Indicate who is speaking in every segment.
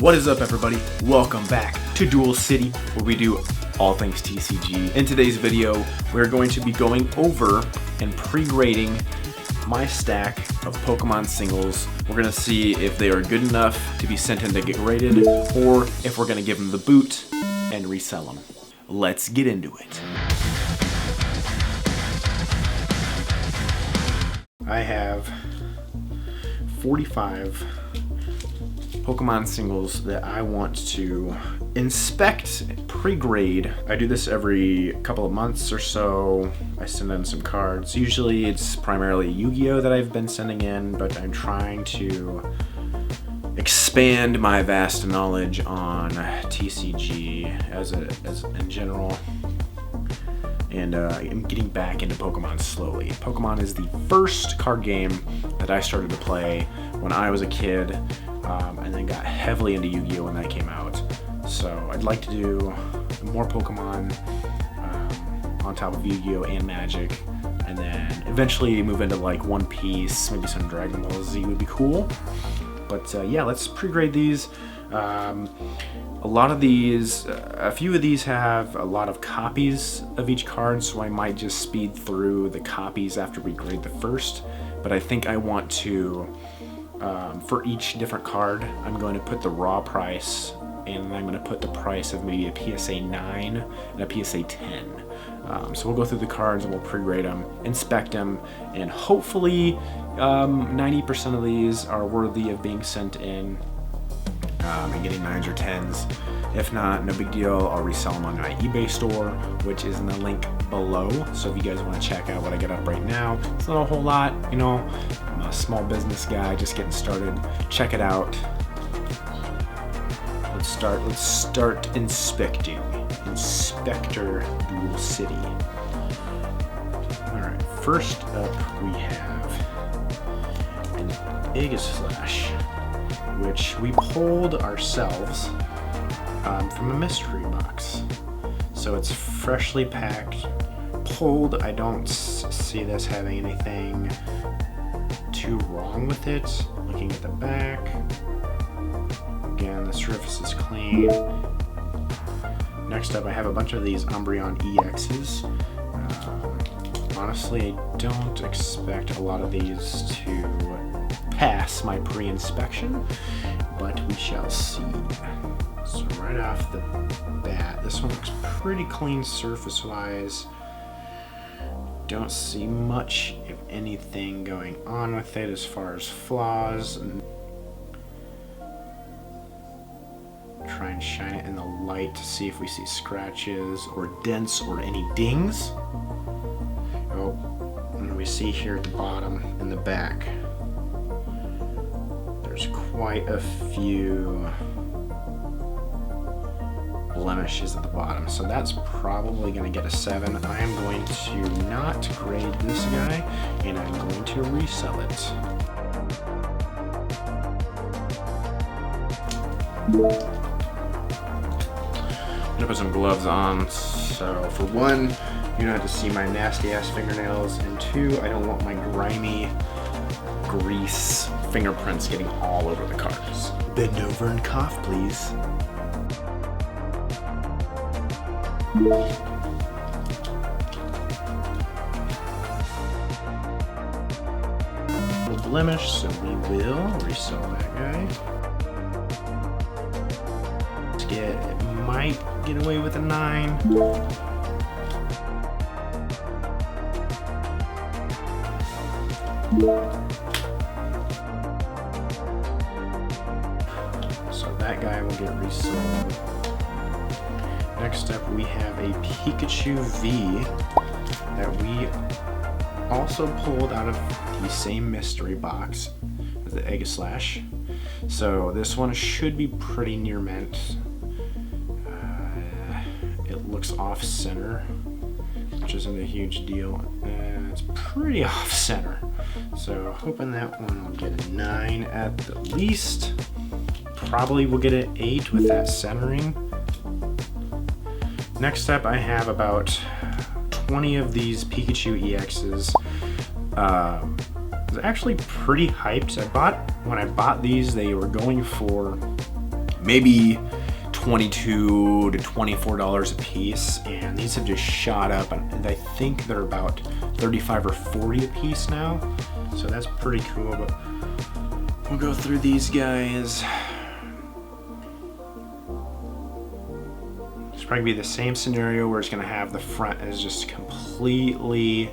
Speaker 1: What is up, everybody? Welcome back to Duel City, where we do all things TCG. In today's video, we're going to be going over and pre-grading my stack of Pokemon singles. We're going to see if they are good enough to be sent in to get graded, or if we're going to give them the boot and resell them. Let's get into it. I have 45 Pokemon singles that I want to inspect, pre-grade. I do this every couple of months or so. I send in some cards. Usually it's primarily Yu-Gi-Oh that I've been sending in, but I'm trying to expand my vast knowledge on TCG as in general. And I'm getting back into Pokemon slowly. Pokemon is the first card game that I started to play when I was a kid. And then got heavily into Yu-Gi-Oh when that came out. So I'd like to do more Pokemon on top of Yu-Gi-Oh and Magic, and then eventually move into like One Piece, maybe some Dragon Ball Z would be cool. But yeah, let's pre-grade these. A few of these have a lot of copies of each card, so I might just speed through the copies after we grade the first. But I think I want to, for each different card, I'm going to put the raw price, and I'm going to put the price of maybe a PSA 9 and a PSA 10. So we'll go through the cards and we'll pre-grade them, inspect them, and hopefully 90% of these are worthy of being sent in and getting 9s or 10s. If not, no big deal. I'll resell them on my eBay store, which is in the link below. So if you guys want to check out what I get up right now, it's not a whole lot, you know. I'm a small business guy just getting started. Check it out. Let's start inspecting. Inspector Duel City. Alright, first up we have an Aegislash, which we pulled ourselves from a mystery box. So it's freshly packed, pulled. I don't see this having anything too wrong with it. Looking at the back, again, the surface is clean. Next up, I have a bunch of these Umbreon EXs. Honestly, I don't expect a lot of these to pass my pre-inspection, but we shall see. So right off the bat, this one looks pretty clean surface-wise. Don't see much, if anything, going on with it as far as flaws. Try and shine it in the light to see if we see scratches or dents or any dings. Oh, and we see here at the bottom in the back, there's quite a few blemishes at the bottom, so that's probably going to get a 7. I am going to not grade this guy, and I'm going to resell it. I'm going to put some gloves on, so for one, you don't have to see my nasty ass fingernails, and two, I don't want my grimy grease fingerprints getting all over the cards. Bend over and cough, please. Little blemish, so we will resell that guy. It might get away with a 9. So that guy will get resold. Next up, we have a Pikachu V that we also pulled out of the same mystery box as the Aegislash. So this one should be pretty near mint. It looks off-center, which isn't a huge deal. It's pretty off-center. So hoping that one will get a 9 at the least. Probably will get an 8 with that centering. Next up, I have about 20 of these Pikachu EXs. I was actually pretty hyped. When I bought these, they were going for maybe $22 to $24 a piece, and these have just shot up, and I think they're about 35 or 40 a piece now, so that's pretty cool. But we'll go through these guys. It's probably be the same scenario where it's going to have the front is just completely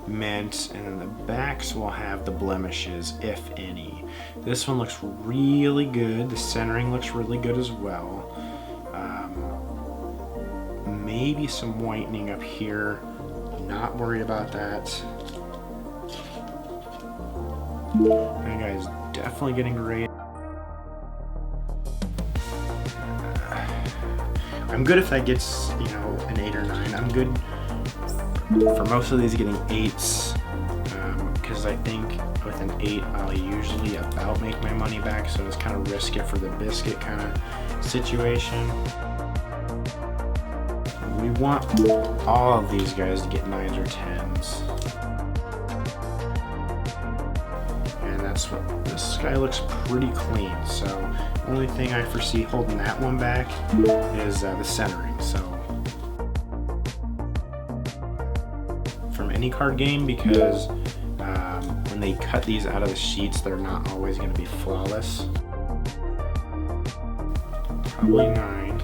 Speaker 1: mint, and then the backs will have the blemishes, if any. This one looks really good. The centering looks really good as well. Maybe some whitening up here. Not worried about that. That guy's definitely getting great. I'm good if that gets, you know, an 8 or 9. I'm good for most of these getting 8s, because I think with an 8 I'll usually about make my money back, so it's kind of risk it for the biscuit kind of situation. We want all of these guys to get 9s or 10s. And that's what, this guy looks pretty clean, so the only thing I foresee holding that one back is the centering. So from any card game, because when they cut these out of the sheets, they're not always going to be flawless. Probably 9.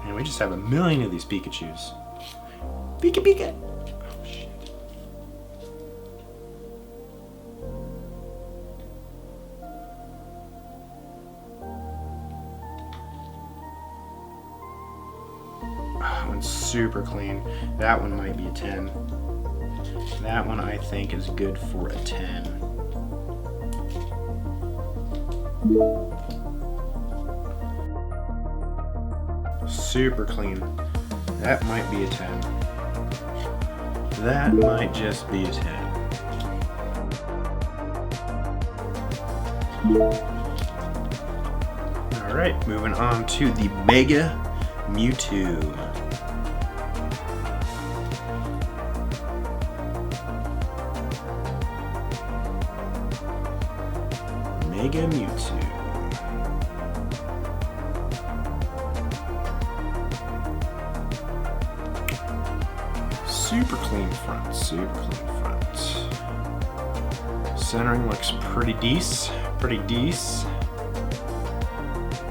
Speaker 1: And we just have a million of these Pikachus. Pika Pika! Oh shit. That one's super clean. That one might be a 10. That one I think is good for a 10. Super clean. That might be a 10. That might just be a 10. Alright, moving on to the Mega Mewtwo. Mega Mewtwo. Super clean front, super clean front. Centering looks pretty decent, pretty decent.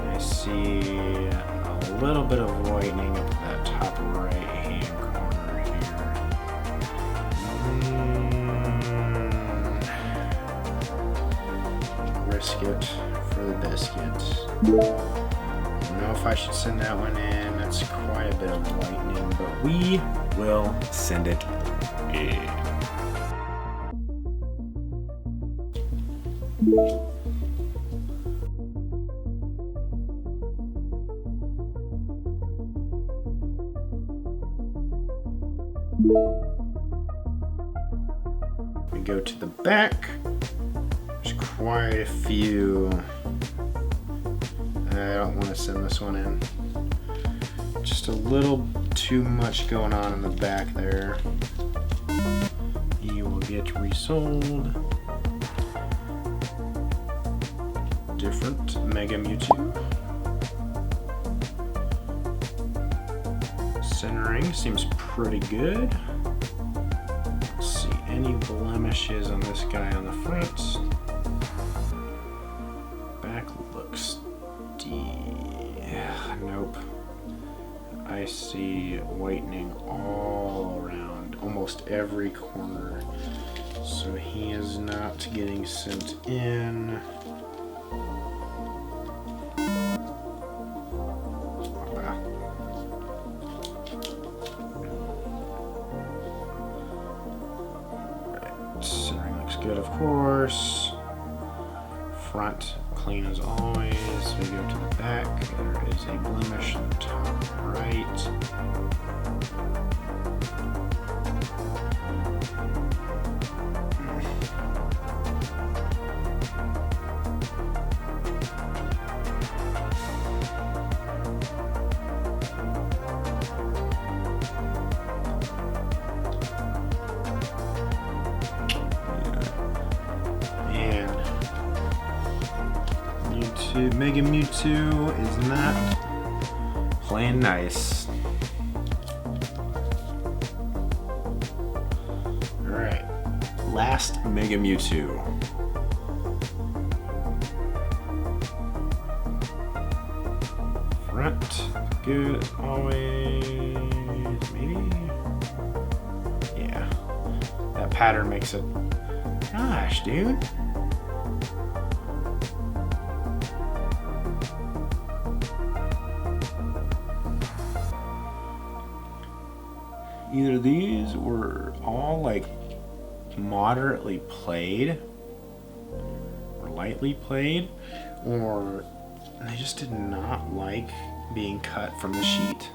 Speaker 1: I see a little bit of whitening up at that top right hand corner here. Risk it for the biscuit. I don't know if I should send that one in. That's quite a bit of whitening, but we will send it in. We go to the back. There's quite a few. I don't want to send this one in. Just a little too much going on in the back there. He will get resold. Different Mega Mewtwo. Centering seems pretty good. Let's see, any blemishes on this guy on the front? Back looks nope. I see whitening all around, almost every corner. So he is not getting sent in. Right, centering looks good, of course. Front clean as always. We go to the back. There is a blemish on the top right. Mega Mewtwo is not playing nice. Alright, last Mega Mewtwo. Front, good as always, maybe? Yeah, that pattern makes it, gosh, dude. Either these were all like moderately played or lightly played, or they just did not like being cut from the sheet.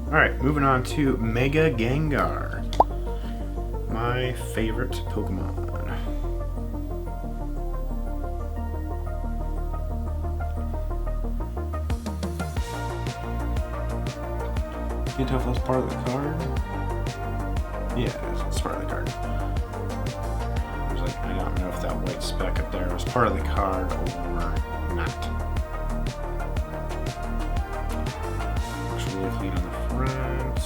Speaker 1: Alright, moving on to Mega Gengar, my favorite Pokemon. Can you tell if that's part of the card? Yeah, it is. It's part of the card. I was like, I don't know if that white speck up there was part of the card or not. Looks really clean on the front.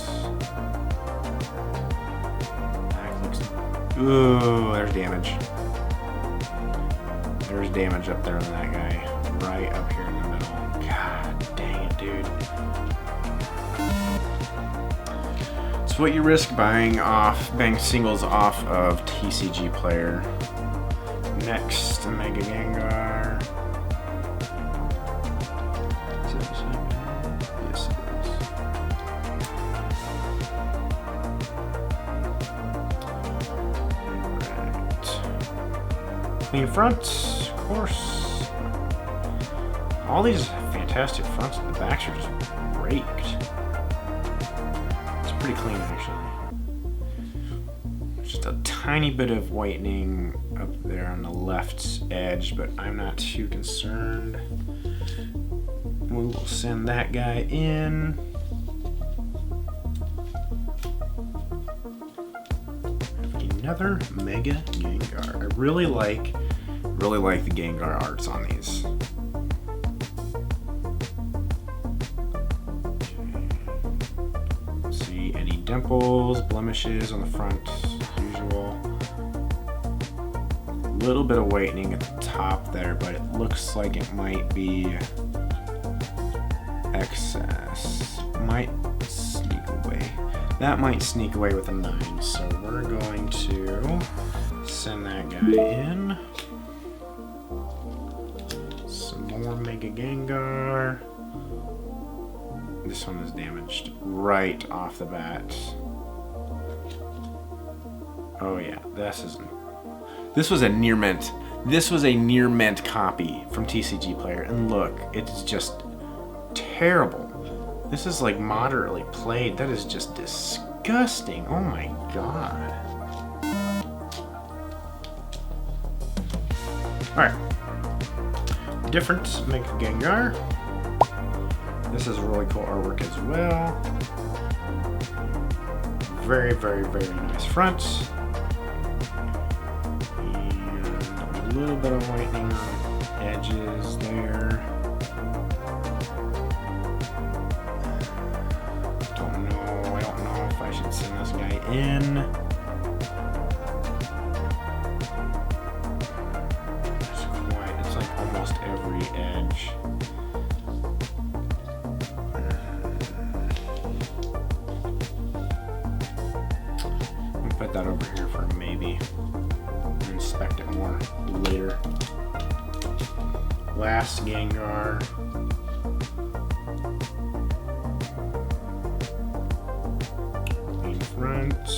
Speaker 1: Back looks... Ooh, there's damage. There's damage up there on that guy. Right up here in the middle. God dang it, dude. What you risk buying singles off of TCG Player. Next, Mega Gengar. Is it the same? Yes, it is. Right. Clean front, of course. All these fantastic fronts and the backs are just raked. Pretty clean, actually. Just a tiny bit of whitening up there on the left edge, but I'm not too concerned. We will send that guy in. Another Mega Gengar. I really like the Gengar arts on these. Dimples, blemishes on the front, as usual. A little bit of whitening at the top there, but it looks like it might be excess. Might sneak away. That might sneak away with a 9, so we're going to send that guy in. Some more Mega Gengar. This one is damaged right off the bat. Oh yeah, this was a near mint. This was a near mint copy from TCG Player, and look, it's just terrible. This is like moderately played. That is just disgusting. Oh my god. Alright. Different Mega Gengar. This is really cool artwork as well. Very, very, very nice front. And a little bit of whitening on the edges there. I don't know if I should send this guy in. It's like almost every edge. Put that over here for maybe. Inspect it more later. Last Gengar. Clean front.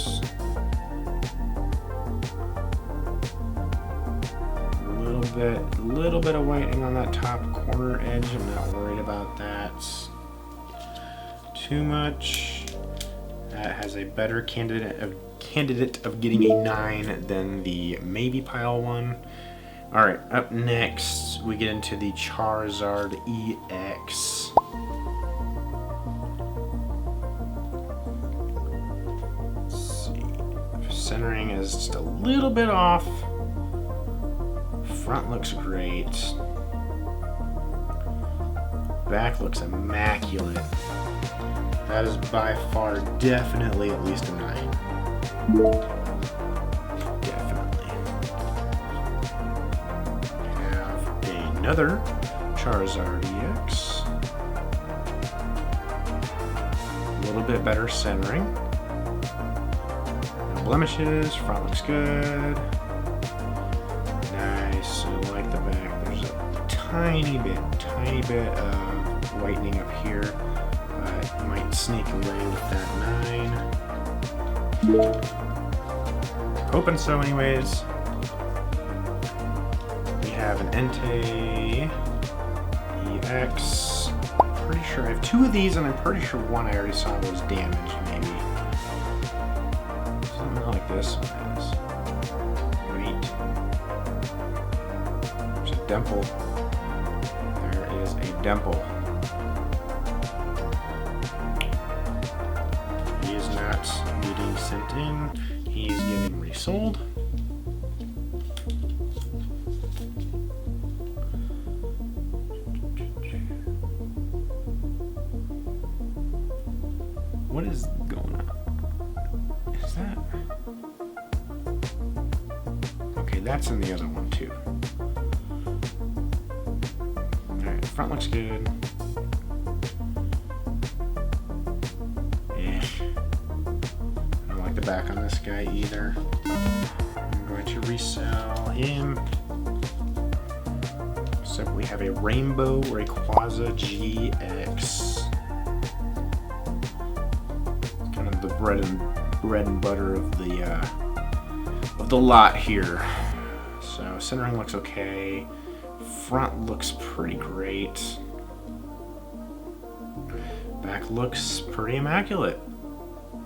Speaker 1: little bit of whitening on that top corner edge. I'm not worried about that too much. That has a better candidate of getting a 9 than the maybe pile one. All right, up next we get into the Charizard EX. Let's see, centering is just a little bit off. Front looks great. Back looks immaculate. That is by far definitely at least a 9. Definitely. Have another Charizard EX. A little bit better centering. No blemishes, front looks good. Nice, I like the back. There's a tiny bit of whitening up here. Might sneak away with that 9. Hoping so anyways. We have an Entei EX. Pretty sure I have 2 of these, and I'm pretty sure one I already saw was damaged, maybe. Something like this one is. Wait. There's a dimple. There is a dimple. He is not getting sent in. He's getting resold. What is going on? Is that... Okay, that's in the other one too. Alright, front looks good. The back on this guy either. I'm going to resell him. So we have a Rainbow Rayquaza GX. Kind of the bread and butter of the lot here. So centering looks okay. Front looks pretty great. Back looks pretty immaculate.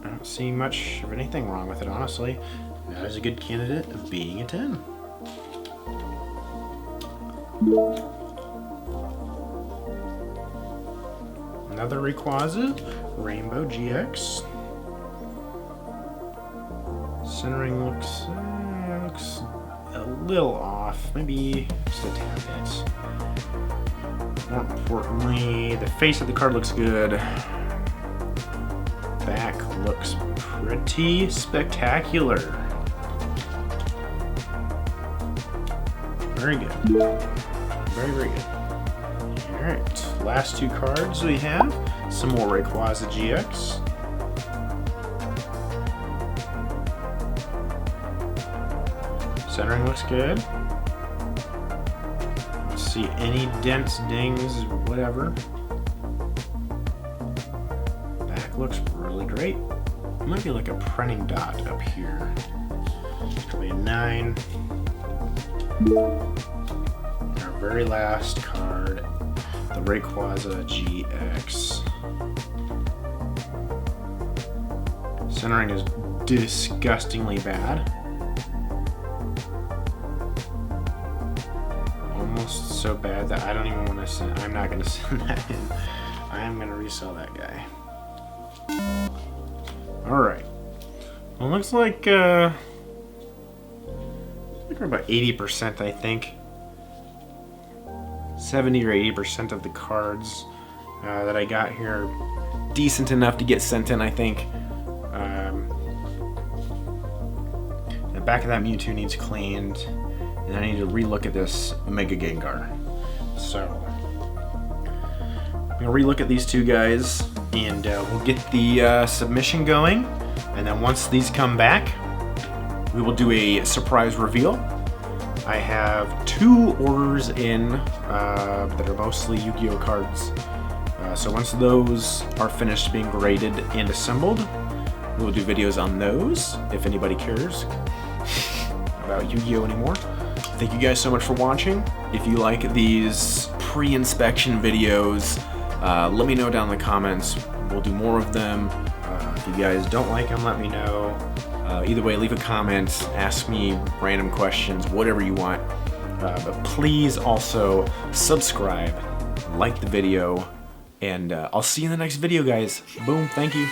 Speaker 1: I don't see much of anything wrong with it, honestly. That is a good candidate of being a 10. Another Rayquaza, Rainbow GX. Centering looks a little off, maybe just a tad bit. More importantly, the face of the card looks good. Back looks pretty spectacular. Very good. Very, very good. Alright, last 2 cards we have. Some more Rayquaza GX. Centering looks good. Let's see any dents, dings, whatever. Looks really great. It might be like a printing dot up here. Probably a 9. Our very last card, the Rayquaza GX. Centering is disgustingly bad. Almost so bad that I don't even want to send. I'm not going to send that in. I am going to resell that guy. Alright. Well, it looks like we're about 80%, I think. 70 or 80% of the cards that I got here are decent enough to get sent in, I think. The back of that Mewtwo needs cleaned, and I need to relook at this Mega Gengar. So, I'm going to relook at these 2 guys. And we'll get the submission going, and then once these come back, we will do a surprise reveal. I have 2 orders in that are mostly Yu-Gi-Oh cards. So once those are finished being graded and assembled, we'll do videos on those if anybody cares about Yu-Gi-Oh anymore. Thank you guys so much for watching. If you like these pre-inspection videos, let me know down in the comments. We'll do more of them. If you guys don't like them, let me know. Either way, leave a comment, ask me random questions, whatever you want. But please also subscribe, like the video, and I'll see you in the next video, guys. Boom, thank you.